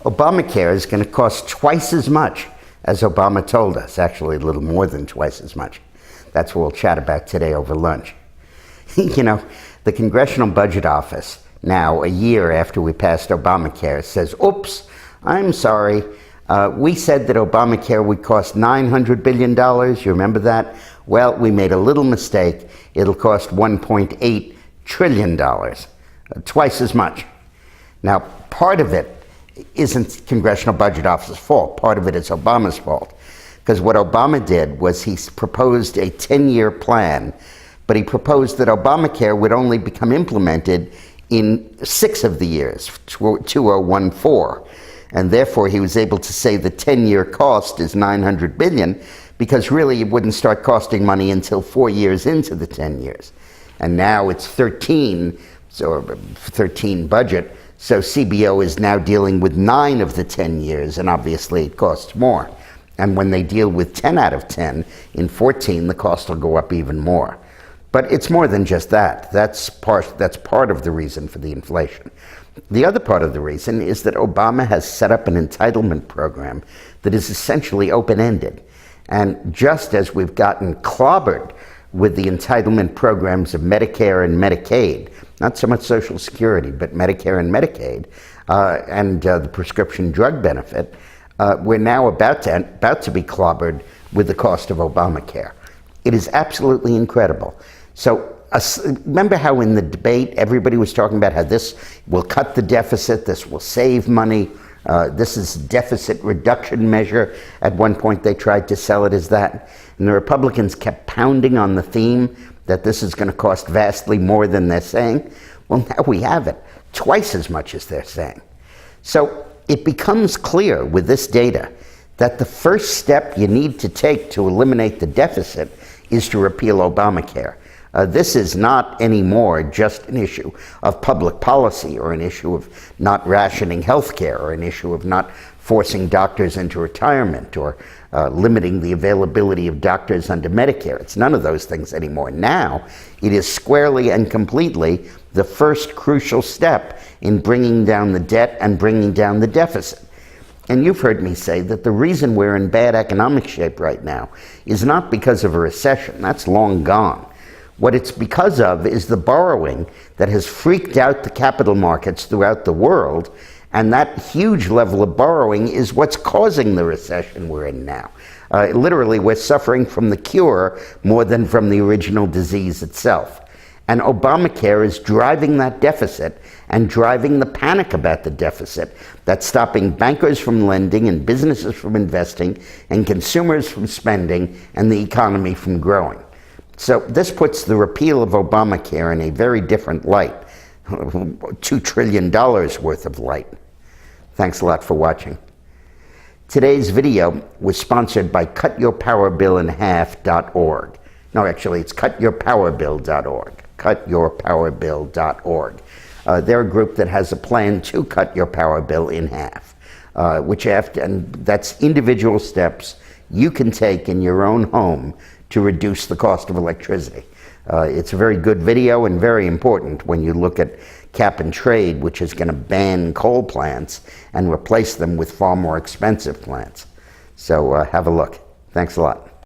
Obamacare is going to cost twice as much as Obama told us, actually a little more than twice as much. That's what we'll chat about today over lunch. You know, the Congressional Budget Office, now a year after we passed Obamacare, says, oops, I'm sorry. We said that Obamacare would cost $900 billion. You remember that? Well, we made a little mistake. It'll cost $1.8 trillion, twice as much. Now, part of it isn't Congressional Budget Office's fault. Part of it is Obama's fault. Because what Obama did was he proposed a 10-year plan, but he proposed that Obamacare would only become implemented in 6 of the years, 2014. And therefore, he was able to say the 10-year cost is $900 billion, because really it wouldn't start costing money until 4 years into the 10 years. And now it's 13, so 13 budget. So CBO is now dealing with 9 of the 10 years, and obviously it costs more. And when they deal with 10 out of 10, in 14, the cost will go up even more. But it's more than just that. That's part of the reason for the inflation. The other part of the reason is that Obama has set up an entitlement program that is essentially open-ended. And just as we've gotten clobbered with the entitlement programs of Medicare and Medicaid, not so much Social Security, but Medicare and Medicaid, and the prescription drug benefit, we're now about to be clobbered with the cost of Obamacare. It is absolutely incredible. So remember how in the debate everybody was talking about how this will cut the deficit, this will save money, this is deficit reduction measure. At one point they tried to sell it as that. And the Republicans kept pounding on the theme that this is going to cost vastly more than they're saying. Well, now we have it, twice as much as they're saying. So it becomes clear with this data that the first step you need to take to eliminate the deficit is to repeal Obamacare. This is not anymore just an issue of public policy or an issue of not rationing health care or an issue of not forcing doctors into retirement or limiting the availability of doctors under Medicare. It's none of those things anymore. Now, it is squarely and completely the first crucial step in bringing down the debt and bringing down the deficit. And you've heard me say that the reason we're in bad economic shape right now is not because of a recession. That's long gone. What it's because of is the borrowing that has freaked out the capital markets throughout the world, and that huge level of borrowing is what's causing the recession we're in now. Literally, we're suffering from the cure more than from the original disease itself. And Obamacare is driving that deficit and driving the panic about the deficit that's stopping bankers from lending and businesses from investing and consumers from spending and the economy from growing. So this puts the repeal of Obamacare in a very different light, $2 trillion worth of light. Thanks a lot for watching. Today's video was sponsored by cutyourpowerbillinhalf.org. No, actually, it's cutyourpowerbill.org. Cutyourpowerbill.org. They're a group that has a plan to cut your power bill in half, and that's individual steps you can take in your own home to reduce the cost of electricity. It's a very good video and very important when you look at cap and trade, which is going to ban coal plants and replace them with far more expensive plants. So have a look. Thanks a lot.